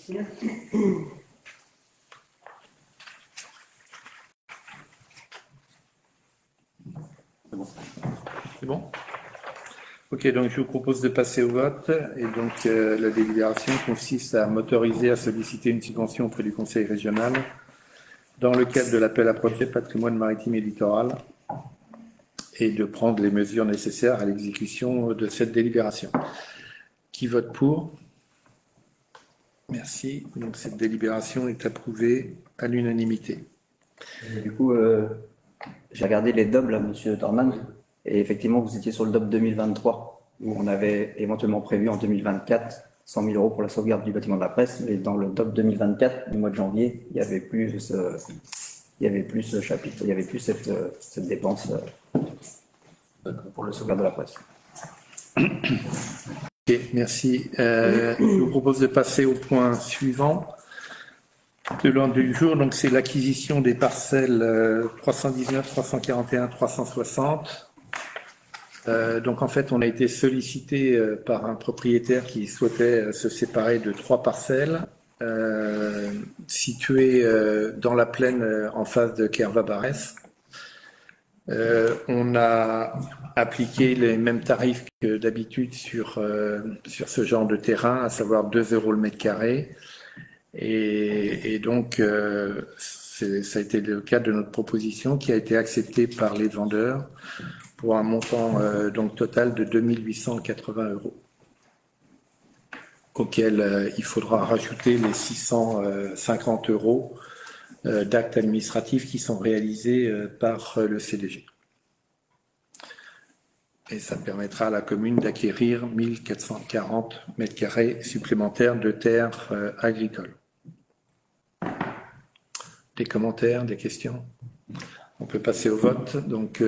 C'est bon? Ok, donc je vous propose de passer au vote. Et donc la délibération consiste à m'autoriser à solliciter une subvention auprès du Conseil régional dans le cadre de l'appel à projet patrimoine maritime et littoral et de prendre les mesures nécessaires à l'exécution de cette délibération. Qui vote pour? Merci. Donc cette délibération est approuvée à l'unanimité. Du coup, j'ai regardé les DOB, là, monsieur Dorman, et effectivement, vous étiez sur le DOB 2023, où on avait éventuellement prévu en 2024 100 000 euros pour la sauvegarde du bâtiment de la presse, mais dans le DOB 2024, du mois de janvier, il n'y avait plus ce chapitre, il n'y avait plus cette dépense pour le sauvegarde de la presse. Ok, merci. Je vous propose de passer au point suivant de l'ordre du jour. Donc, c'est l'acquisition des parcelles 319, 341, 360. Donc, en fait, on a été sollicité par un propriétaire qui souhaitait se séparer de 3 parcelles situées dans la plaine en face de Kerva-Barès. On a appliqué les mêmes tarifs que d'habitude sur ce genre de terrain, à savoir 2 € le mètre carré. Et donc, ça a été le cas de notre proposition qui a été acceptée par les vendeurs pour un montant donc total de 2 880 €, auquel il faudra rajouter les 650 € d'actes administratifs qui sont réalisés par le CDG. Et ça permettra à la commune d'acquérir 1440 mètres carrés supplémentaires de terres agricoles. Des commentaires, des questions? On peut passer au vote. Donc,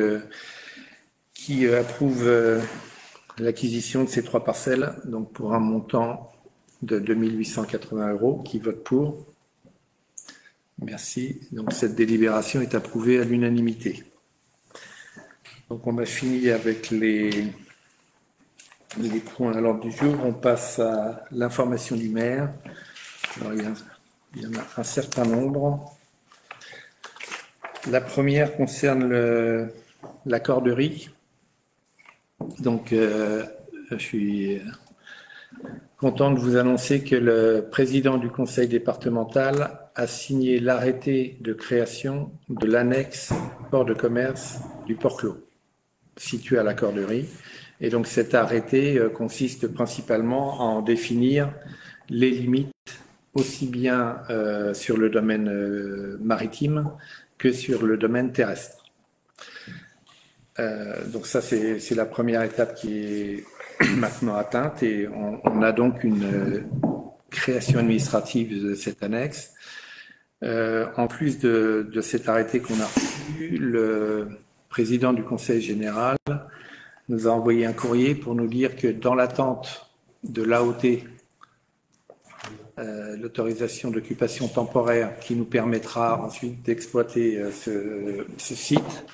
qui approuve l'acquisition de ces 3 parcelles, donc pour un montant de 2 880 €, qui vote pour? Merci. Donc, cette délibération est approuvée à l'unanimité. Donc, on a fini avec les points à l'ordre du jour. On passe à l'information du maire. Alors, il y en a un certain nombre. La première concerne la corderie. Donc, je suis content de vous annoncer que le président du conseil départemental a signé l'arrêté de création de l'annexe port de commerce du Port-Clos, situé à la corderie. Et donc cet arrêté consiste principalement à en définir les limites aussi bien sur le domaine maritime que sur le domaine terrestre. Donc ça, c'est la première étape qui est maintenant atteinte et on a donc une création administrative de cette annexe. En plus de cet arrêté qu'on a reçu, le président du conseil général nous a envoyé un courrier pour nous dire que dans l'attente de l'AOT, l'autorisation d'occupation temporaire qui nous permettra ensuite d'exploiter ce site,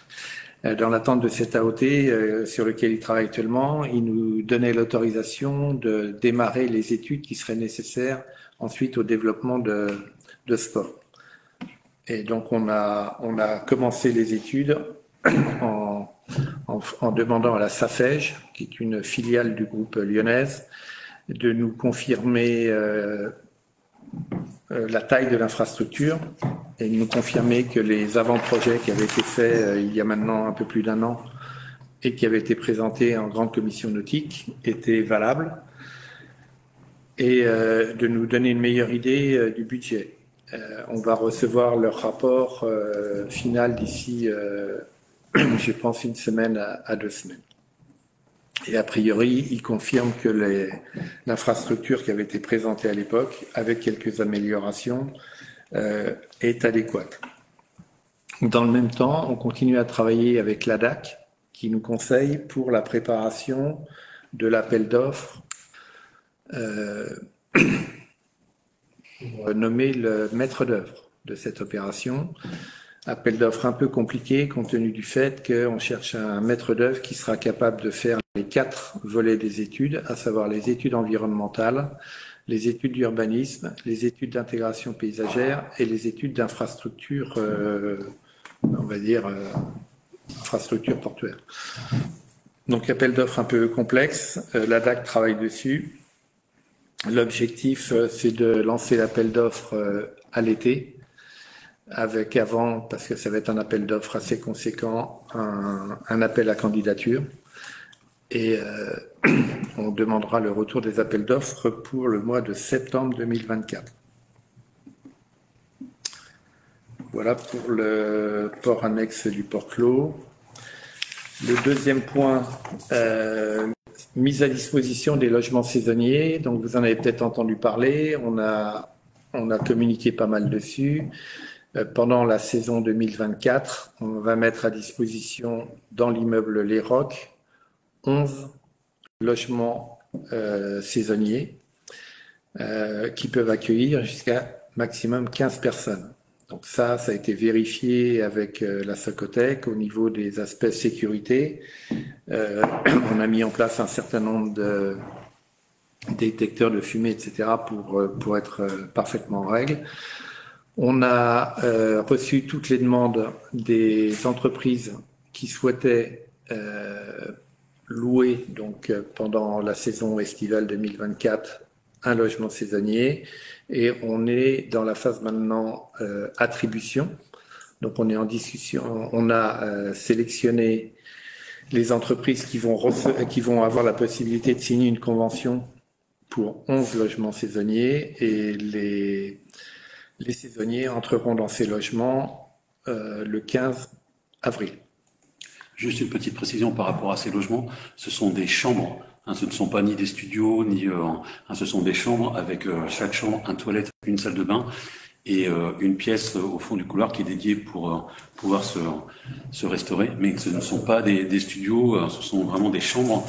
dans l'attente de cette AOT sur lequel il travaille actuellement, il nous donnait l'autorisation de démarrer les études qui seraient nécessaires ensuite au développement de sport. Et donc on a commencé les études en demandant à la SAFEJ, qui est une filiale du groupe lyonnaise, de nous confirmer la taille de l'infrastructure et nous confirmer que les avant-projets qui avaient été faits il y a maintenant un peu plus d'1 an et qui avaient été présentés en grande commission nautique étaient valables et de nous donner une meilleure idée du budget. On va recevoir leur rapport final d'ici, je pense, 1 semaine à 2 semaines. Et a priori, il confirme que l'infrastructure qui avait été présentée à l'époque, avec quelques améliorations, est adéquate. Dans le même temps, on continue à travailler avec l'ADAC, qui nous conseille pour la préparation de l'appel d'offres pour nommer le maître d'œuvre de cette opération. Appel d'offres un peu compliqué compte tenu du fait qu'on cherche un maître d'œuvre qui sera capable de faire les 4 volets des études, à savoir les études environnementales, les études d'urbanisme, les études d'intégration paysagère et les études d'infrastructure, on va dire, infrastructure portuaire. Donc, appel d'offres un peu complexe. La DAC travaille dessus. L'objectif, c'est de lancer l'appel d'offres à l'été, avec avant, parce que ça va être un appel d'offres assez conséquent, un appel à candidature. Et on demandera le retour des appels d'offres pour le mois de septembre 2024. Voilà pour le port annexe du port clos. Le deuxième point, mise à disposition des logements saisonniers. Donc vous en avez peut-être entendu parler, on a communiqué pas mal dessus. Pendant la saison 2024, on va mettre à disposition dans l'immeuble Les Rocs 11 logements saisonniers qui peuvent accueillir jusqu'à maximum 15 personnes. Donc ça a été vérifié avec la Socotec au niveau des aspects sécurité. On a mis en place un certain nombre de détecteurs de fumée, etc. pour être parfaitement en règle. On a reçu toutes les demandes des entreprises qui souhaitaient louer donc pendant la saison estivale 2024 un logement saisonnier, et on est dans la phase maintenant attribution. Donc on est en discussion, on a sélectionné les entreprises qui vont avoir la possibilité de signer une convention pour 11 logements saisonniers, et les saisonniers entreront dans ces logements le 15 avril. Juste une petite précision par rapport à ces logements, ce sont des chambres. Ce ne sont pas ni des studios, ni ce sont des chambres avec chaque chambre, une toilette, une salle de bain et une pièce au fond du couloir qui est dédiée pour pouvoir se restaurer. Mais ce ne sont pas des studios, ce sont vraiment des chambres.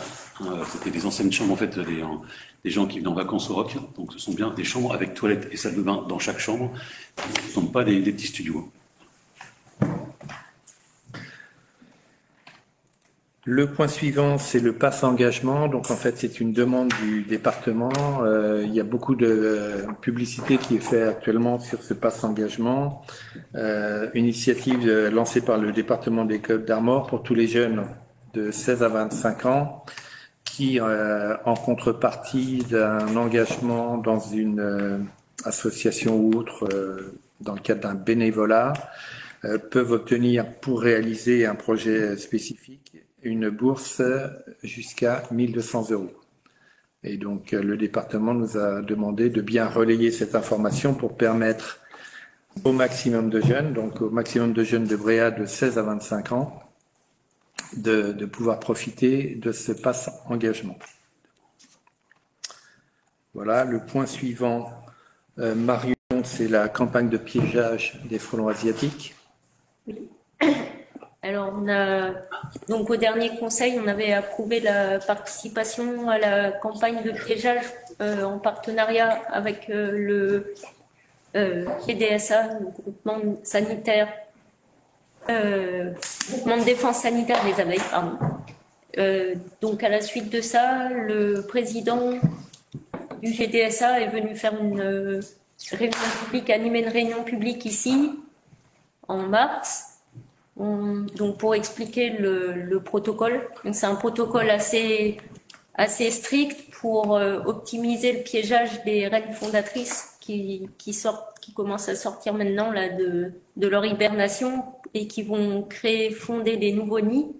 C'était des anciennes chambres en fait des gens qui venaient en vacances au Roc. Donc ce sont bien des chambres avec toilette et salle de bain dans chaque chambre. Ce ne sont pas des petits studios. Le point suivant, c'est le pass engagement. Donc en fait, c'est une demande du département. Il y a beaucoup de publicité qui est faite actuellement sur ce pass engagement. Initiative lancée par le département des Côtes d'Armor pour tous les jeunes de 16 à 25 ans qui, en contrepartie d'un engagement dans une association ou autre, dans le cadre d'un bénévolat, peuvent obtenir pour réaliser un projet spécifique une bourse jusqu'à 1 200 €. Et donc, le département nous a demandé de bien relayer cette information pour permettre au maximum de jeunes, donc au maximum de jeunes de Bréa de 16 à 25 ans, de pouvoir profiter de ce pass engagement. Voilà, le point suivant, Marion, c'est la campagne de piégeage des frelons asiatiques. Oui. Alors, donc au dernier conseil, on avait approuvé la participation à la campagne de piégeage en partenariat avec le GDSA, le groupement sanitaire, groupement de défense sanitaire des abeilles, pardon. Donc à la suite de ça, le président du GDSA est venu faire une réunion publique, animer une réunion publique ici en mars. Donc pour expliquer le protocole, c'est un protocole assez strict pour optimiser le piégeage des reines fondatrices qui commencent à sortir maintenant là de leur hibernation et qui vont fonder des nouveaux nids.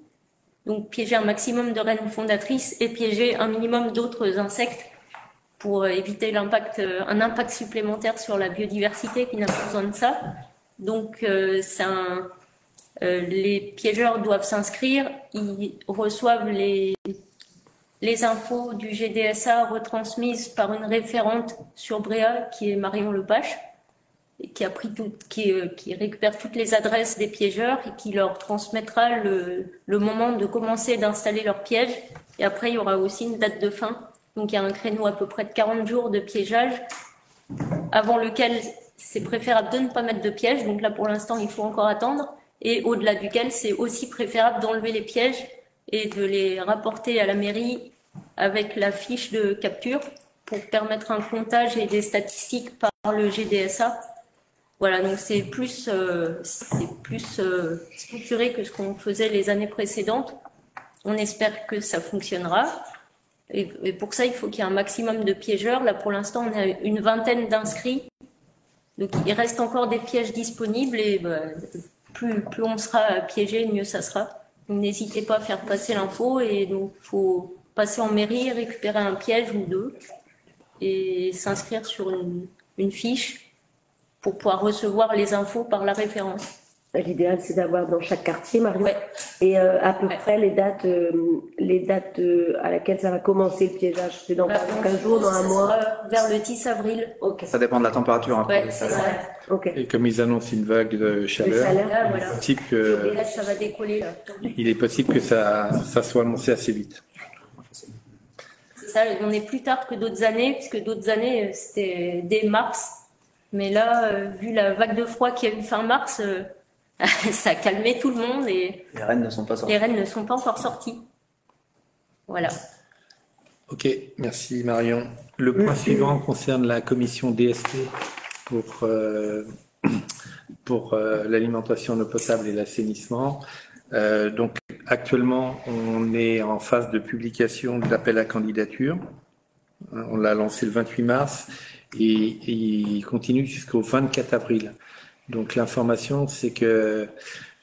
Donc piéger un maximum de reines fondatrices et piéger un minimum d'autres insectes pour éviter un impact supplémentaire sur la biodiversité qui n'a pas besoin de ça. Donc les piégeurs doivent s'inscrire, ils reçoivent les infos du GDSA retransmises par une référente sur Bréa qui est Marion Lepache, qui récupère toutes les adresses des piégeurs et qui leur transmettra le moment de commencer d'installer leur piège. Et après, il y aura aussi une date de fin. Donc il y a un créneau à peu près de 40 jours de piégeage avant lequel c'est préférable de ne pas mettre de piège. Donc là, pour l'instant, il faut encore attendre. Et au-delà duquel, c'est aussi préférable d'enlever les pièges et de les rapporter à la mairie avec la fiche de capture pour permettre un comptage et des statistiques par le GDSA. Voilà, donc c'est plus structuré que ce qu'on faisait les années précédentes. On espère que ça fonctionnera. Et pour ça, il faut qu'il y ait un maximum de piégeurs. Là, pour l'instant, on a une vingtaine d'inscrits. Donc, il reste encore des pièges disponibles et plus on sera piégé, mieux ça sera. Donc, n'hésitez pas à faire passer l'info et donc, faut passer en mairie, récupérer un piège ou deux et s'inscrire sur une fiche pour pouvoir recevoir les infos par la référence. L'idéal, c'est d'avoir dans chaque quartier, Marion, Ouais. et à peu Ouais. près les dates à laquelle ça va commencer le piégeage. C'est dans 15 jours, dans un mois. Vers le 10 avril. Ok. Ça dépend de la température. Hein, Ouais, c'est ça. Ok. Et comme ils annoncent une vague de chaleur, chaleur. Là, voilà. possible Et que, là, ça va décoller. Là. il est possible que ça soit annoncé assez vite. C'est ça, on est plus tard que d'autres années, puisque d'autres années, c'était dès mars. Mais là, vu la vague de froid qu'il y a eu fin mars, ça a calmé tout le monde et Les rennes ne sont pas sorties. les rennes ne sont pas encore sorties. Voilà. Ok, merci Marion. Le point suivant concerne la commission DST pour l'alimentation en eau potable et l'assainissement. Donc actuellement, on est en phase de publication de l'appel à candidature. On l'a lancé le 28 mars et il continue jusqu'au 24 avril. Donc l'information, c'est que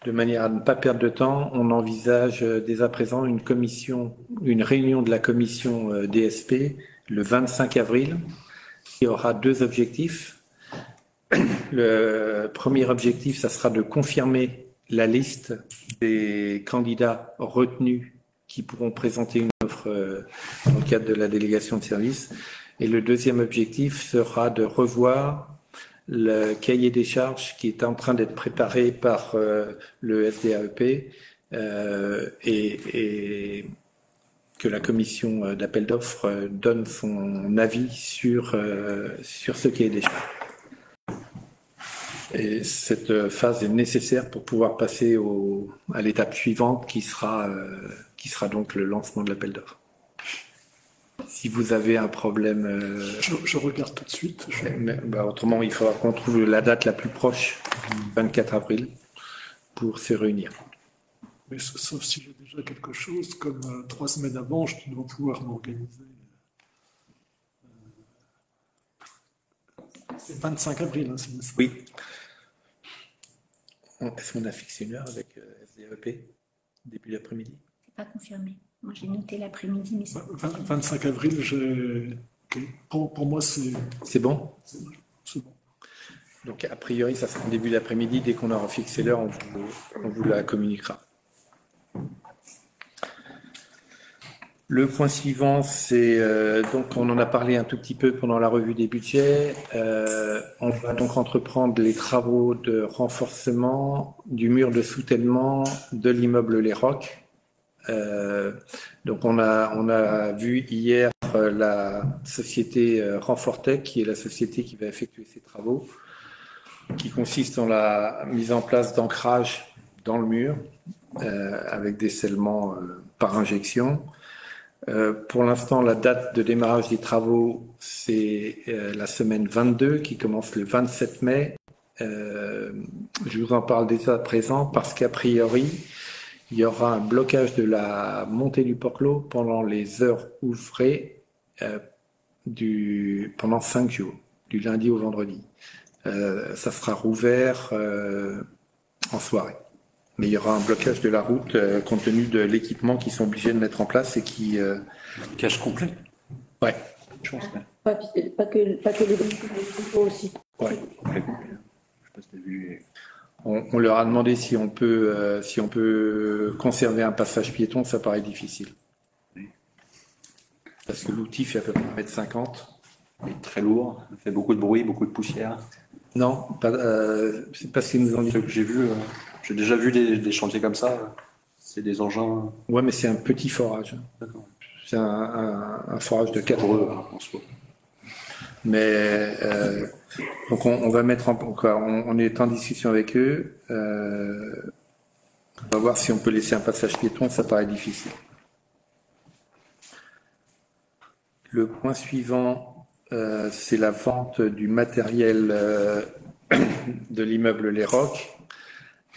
de manière à ne pas perdre de temps, on envisage dès à présent une réunion de la commission DSP le 25 avril qui aura deux objectifs. Le premier objectif, ça sera de confirmer la liste des candidats retenus qui pourront présenter une offre dans le cadre de la délégation de service. Et le deuxième objectif sera de revoir le cahier des charges qui est en train d'être préparé par le SDAEP et que la commission d'appel d'offres donne son avis sur ce cahier des charges. Et cette phase est nécessaire pour pouvoir passer à l'étape suivante qui sera donc le lancement de l'appel d'offres. Si vous avez un problème... Je regarde tout de suite. autrement, il faudra qu'on trouve la date la plus proche, 24 avril, pour se réunir. Mais sauf si j'ai déjà quelque chose, comme 3 semaines avant, je dois pouvoir m'organiser. C'est 25 avril, hein, c'est ça. Oui. Est-ce qu'on a fixé une heure avec SDAEP, début d'après-midi? C'est pas confirmé. Moi, j'ai noté l'après-midi, mais c'est 25 avril, okay. Pour moi, c'est bon. C'est bon. Donc, a priori, ça sera en début d'après-midi. Dès qu'on aura fixé l'heure, on vous la communiquera. Le point suivant, c'est donc on en a parlé un tout petit peu pendant la revue des budgets. On va donc entreprendre les travaux de renforcement du mur de soutènement de l'immeuble Les Rocs. Donc on a vu hier la société Renfortec, qui est la société qui va effectuer ces travaux, qui consiste en la mise en place d'ancrage dans le mur avec des scellements par injection. Pour l'instant, la date de démarrage des travaux, c'est la semaine 22 qui commence le 27 mai. Je vous en parle dès à présent parce qu'a priori, il y aura un blocage de la montée du Port-Clos pendant les heures ouvrées pendant 5 jours, du lundi au vendredi. Ça sera rouvert en soirée. Mais il y aura un blocage de la route compte tenu de l'équipement qu'ils sont obligés de mettre en place et qui... Cache complet. Ouais. Je pense, ouais. Pas que les véhicules, les chevaux aussi. Ouais. Complet, complet. Je sais pas si t'as vu. On leur a demandé si on peut conserver un passage piéton, ça paraît difficile. Oui. Parce que l'outil fait à peu près 1,50 m. Il est très lourd, il fait beaucoup de bruit, beaucoup de poussière. Non, c'est parce qu'ils nous ont dit. Ce que j'ai vu, j'ai déjà vu des chantiers comme ça. C'est des engins. Ouais, mais c'est un petit forage. D'accord. C'est un forage de 4 Pour eux, en soi. Mais donc on va mettre on est en discussion avec eux. On va voir si on peut laisser un passage piéton, ça paraît difficile. Le point suivant, c'est la vente du matériel de l'immeuble Les Rocs.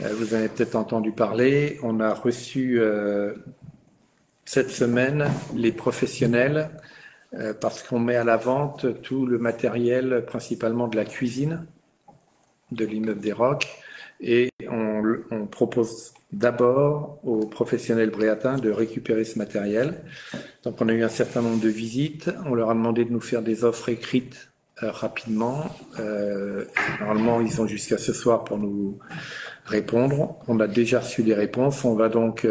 Vous en avez peut-être entendu parler. On a reçu cette semaine les professionnels parce qu'on met à la vente tout le matériel, principalement de la cuisine de l'immeuble des Rocs. Et on propose d'abord aux professionnels bréatins de récupérer ce matériel. Donc on a eu un certain nombre de visites. On leur a demandé de nous faire des offres écrites rapidement. Normalement, ils ont jusqu'à ce soir pour nous répondre. On a déjà reçu des réponses. On va donc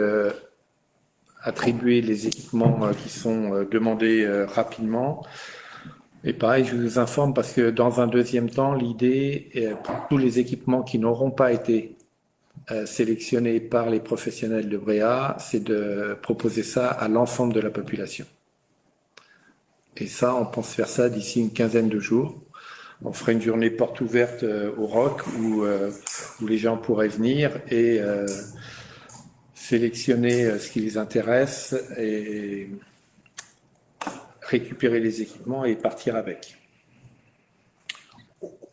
attribuer les équipements qui sont demandés rapidement. Et pareil, je vous informe parce que dans un deuxième temps, l'idée, pour tous les équipements qui n'auront pas été sélectionnés par les professionnels de Bréa, c'est de proposer ça à l'ensemble de la population. Et ça, on pense faire ça d'ici une quinzaine de jours. On ferait une journée porte ouverte au Roc où les gens pourraient venir et sélectionner ce qui les intéresse et récupérer les équipements et partir avec.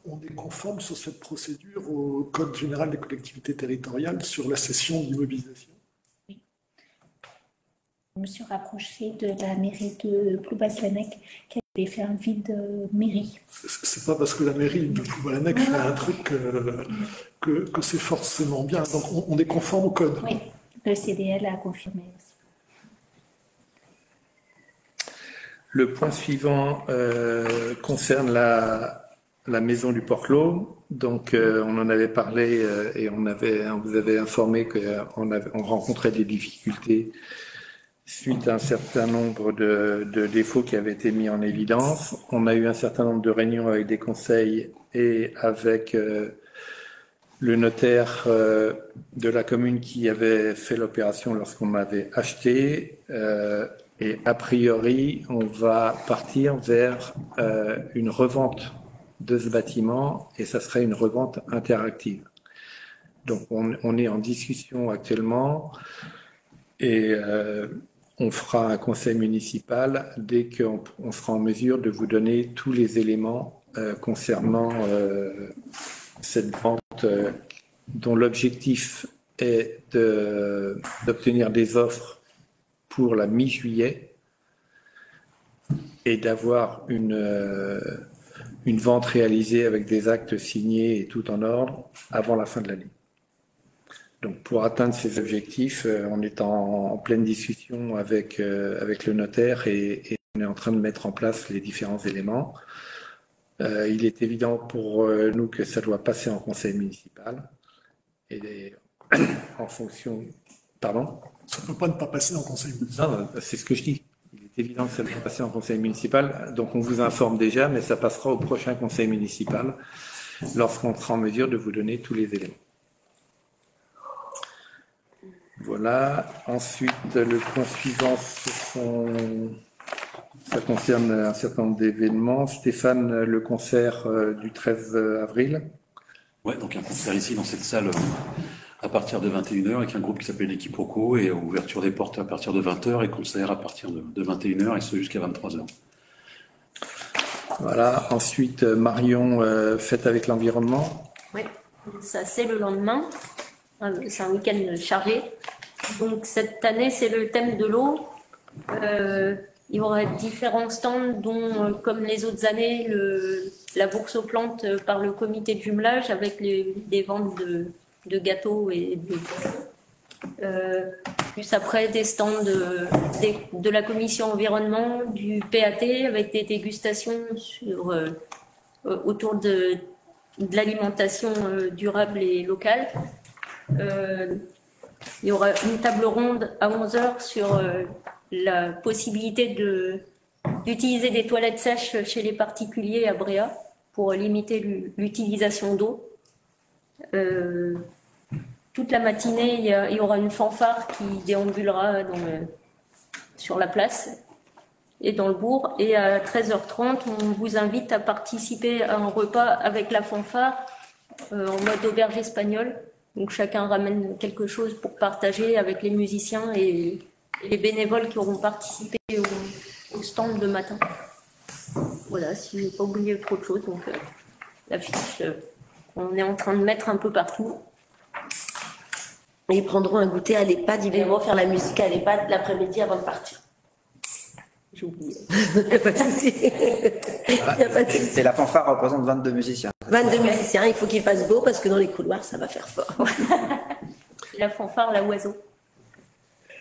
On est conforme sur cette procédure au Code général des collectivités territoriales sur la cession d'immobilisation? Oui. Je me suis rapprochée de la mairie de Ploubazlanec qui avait fait un vide mairie. C'est pas parce que la mairie de Ploubazlanec fait un truc que c'est forcément bien. Donc on est conforme au Code. Oui, le CDL a confirmé aussi. Le point suivant concerne la maison du Port-Clos. Donc, on en avait parlé et on vous avait informé qu'on rencontrait des difficultés suite à un certain nombre de défauts qui avaient été mis en évidence. On a eu un certain nombre de réunions avec des conseils et avec le notaire de la commune qui avait fait l'opération lorsqu'on avait acheté. Et a priori, on va partir vers une revente de ce bâtiment et ça serait une revente interactive. Donc, on est en discussion actuellement et on fera un conseil municipal dès qu'on sera en mesure de vous donner tous les éléments concernant cette vente dont l'objectif est d'obtenir des offres pour la mi-juillet et d'avoir une vente réalisée avec des actes signés et tout en ordre avant la fin de l'année. Donc pour atteindre ces objectifs, on est en pleine discussion avec le notaire et on est en train de mettre en place les différents éléments. Il est évident pour nous que ça doit passer en conseil municipal et en fonction... Pardon ? Ça ne peut pas ne pas passer en conseil municipal. Non, c'est ce que je dis. Il est évident que ça doit passer en conseil municipal. Donc on vous informe déjà, mais ça passera au prochain conseil municipal lorsqu'on sera en mesure de vous donner tous les éléments. Voilà. Ensuite, le point suivant, ça concerne un certain nombre d'événements. Stéphane, le concert du 13 avril. Ouais, donc un concert ici dans cette salle à partir de 21h avec un groupe qui s'appelle l'équipe Roco et ouverture des portes à partir de 20h et concert à partir de 21h et ce jusqu'à 23h. Voilà. Ensuite, Marion, fête avec l'environnement. Oui, ça c'est le lendemain. C'est un week-end chargé. Donc cette année, c'est le thème de l'eau. Il y aura différents stands, dont, comme les autres années, la bourse aux plantes par le comité de jumelage avec des ventes de gâteaux et plus après des stands de la commission environnement, du PAT avec des dégustations autour de l'alimentation durable et locale. Il y aura une table ronde à 11h sur la possibilité d'utiliser des toilettes sèches chez les particuliers à Bréa pour limiter l'utilisation d'eau. Toute la matinée, il y aura une fanfare qui déambulera sur la place et dans le bourg. Et à 13h30, on vous invite à participer à un repas avec la fanfare en mode auberge espagnole. Donc chacun ramène quelque chose pour partager avec les musiciens et les bénévoles qui auront participé au stand de matin. Voilà, si je n'ai pas oublié trop de choses, donc l'affiche, on est en train de mettre un peu partout. Et ils prendront un goûter à l'EHPAD, ils viendront faire la musique à l'EHPAD l'après-midi avant de partir. J'ai oublié. Il n'y a pas de souci. Il n'y a pas de souci. Et la fanfare représente 22 musiciens. 22 musiciens, il faut qu'il fasse beau parce que dans les couloirs, ça va faire fort. La fanfare, la oiseau.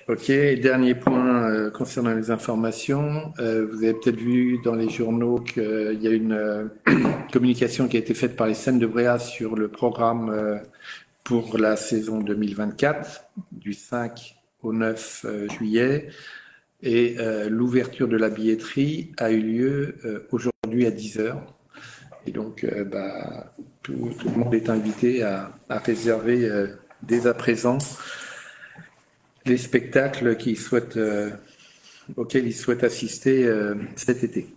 Ok, dernier point concernant les informations. Vous avez peut-être vu dans les journaux qu'il y a une communication qui a été faite par les Scènes de Bréa sur le programme pour la saison 2024, du 5 au 9 juillet. Et l'ouverture de la billetterie a eu lieu aujourd'hui à 10h. Et donc, tout le monde est invité à réserver dès à présent les spectacles auxquels ils souhaitent assister cet été.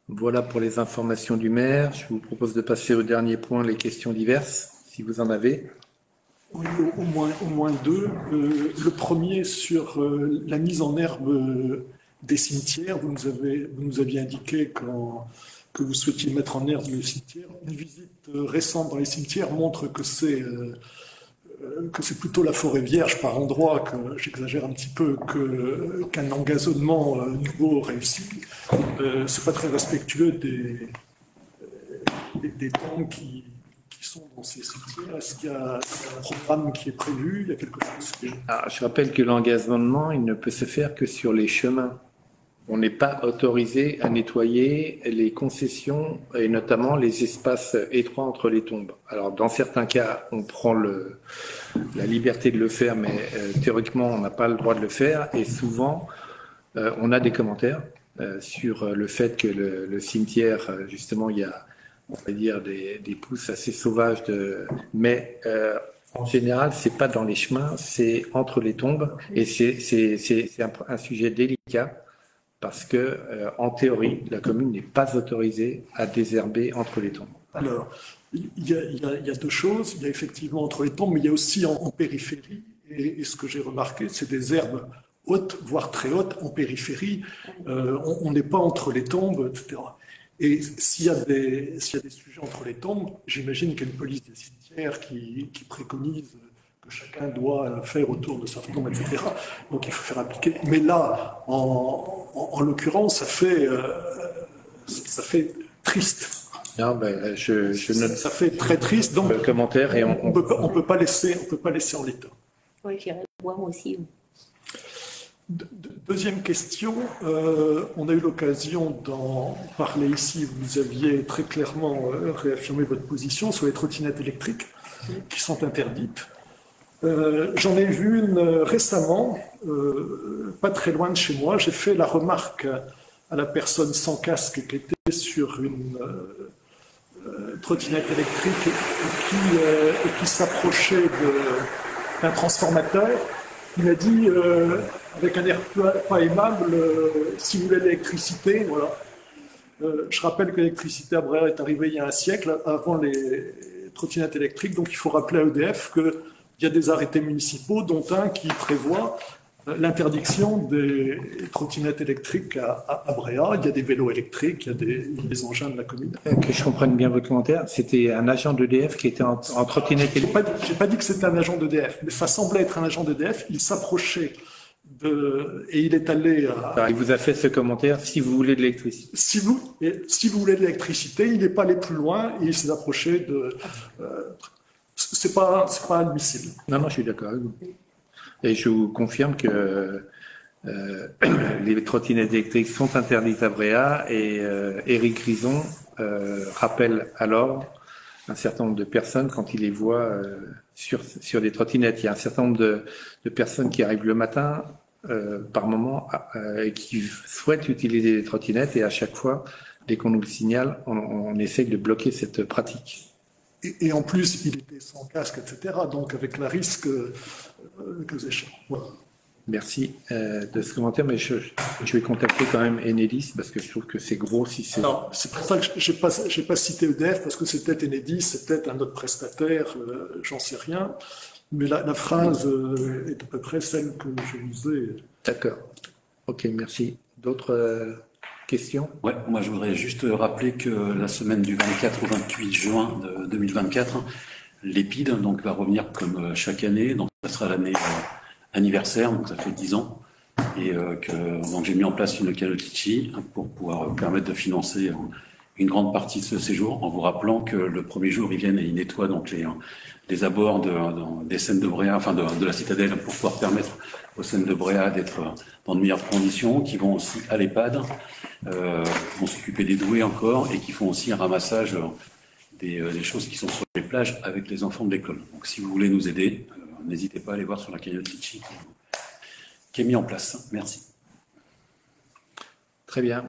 Voilà pour les informations du maire. Je vous propose de passer au dernier point, les questions diverses, si vous en avez. Oui, au moins deux. Le premier sur la mise en herbe des cimetières. Vous nous aviez indiqué que vous souhaitiez mettre en herbe les cimetières. Une visite récente dans les cimetières montre que c'est plutôt la forêt vierge par endroit, que j'exagère un petit peu, qu'un engazonnement nouveau réussi. C'est pas très respectueux des tombes qui sont dans ces cimetières. Est-ce qu'il y a un programme qui est prévu? Il y a quelque chose Je rappelle que l'engazonnement, il ne peut se faire que sur les chemins. On n'est pas autorisé à nettoyer les concessions et notamment les espaces étroits entre les tombes. Alors, dans certains cas, on prend la liberté de le faire, mais théoriquement, on n'a pas le droit de le faire. Et souvent, on a des commentaires sur le fait que le cimetière, justement, il y a, on va dire, des pousses assez sauvages. Mais en général, c'est pas dans les chemins, c'est entre les tombes. Et c'est un sujet délicat. Parce que, en théorie, la commune n'est pas autorisée à désherber entre les tombes. Alors, il y a deux choses. Il y a effectivement entre les tombes, mais il y a aussi en périphérie. Et ce que j'ai remarqué, c'est des herbes hautes, voire très hautes, en périphérie. On n'est pas entre les tombes, etc. Et s'il y a des sujets entre les tombes, j'imagine qu'il y a une police des cimetières qui préconise que chacun doit faire autour de sa tombe, etc. Donc il faut faire appliquer. Mais là, en l'occurrence, ça fait triste. Non, je note ça fait très triste. Donc le commentaire et on peut pas laisser en l'état. Oui, j'irai voir moi aussi. Deuxième question, on a eu l'occasion d'en parler ici. Vous aviez très clairement réaffirmé votre position sur les trottinettes électriques qui sont interdites. J'en ai vu une récemment, pas très loin de chez moi. J'ai fait la remarque à la personne sans casque qui était sur une trottinette électrique et qui s'approchait d'un transformateur. Il m'a dit, avec un air pas aimable, si vous voulez l'électricité, voilà. Je rappelle que l'électricité à Bréa est arrivée il y a un siècle, avant les trottinettes électriques, donc il faut rappeler à EDF que il y a des arrêtés municipaux, dont un qui prévoit l'interdiction des trottinettes électriques à Bréa. Il y a des vélos électriques, il y a des engins de la commune. Que je comprenne bien votre commentaire, c'était un agent d'EDF qui était en trottinette électrique. J'ai pas dit que c'était un agent d'EDF, mais ça semblait être un agent d'EDF. Il s'approchait et il est allé à... Alors, il vous a fait ce commentaire, si vous voulez de l'électricité. Si vous voulez de l'électricité, il n'est pas allé plus loin et il s'est approché de... c'est pas admissible. Non, je suis d'accord avec vous. Et je vous confirme que les trottinettes électriques sont interdites à Bréa et Éric Rison rappelle alors un certain nombre de personnes quand il les voit sur des trottinettes. Il y a un certain nombre de personnes qui arrivent le matin par moment et qui souhaitent utiliser les trottinettes et à chaque fois, dès qu'on nous le signale, on essaye de bloquer cette pratique. Et en plus, il était sans casque, etc. Donc, avec le risque que j'ai. Voilà. Merci de ce commentaire, mais je vais contacter quand même Enedis parce que je trouve que c'est gros si c'est... Alors, c'est pour ça que je n'ai pas cité EDF, parce que c'est peut-être Enedis, c'est peut-être un autre prestataire, j'en sais rien. Mais la phrase est à peu près celle que je vous ai... D'accord. Ok, merci. D'autres Question? Ouais, moi je voudrais juste rappeler que la semaine du 24 au 28 juin de 2024, l'EPID donc, va revenir comme chaque année, donc ça sera l'année anniversaire, donc ça fait 10 ans, et donc j'ai mis en place une cagnotte Litchi pour pouvoir permettre de financer une grande partie de ce séjour, en vous rappelant que le premier jour, ils viennent et ils nettoient donc les abords des scènes de Bréa, enfin de la citadelle, pour pouvoir permettre aux scènes de Bréa d'être dans de meilleures conditions, qui vont aussi à l'EHPAD, qui vont s'occuper des doués encore, et qui font aussi un ramassage des choses qui sont sur les plages avec les enfants de l'école. Donc si vous voulez nous aider, n'hésitez pas à aller voir sur la cagnotte Litchi qui est mise en place. Merci. Très bien.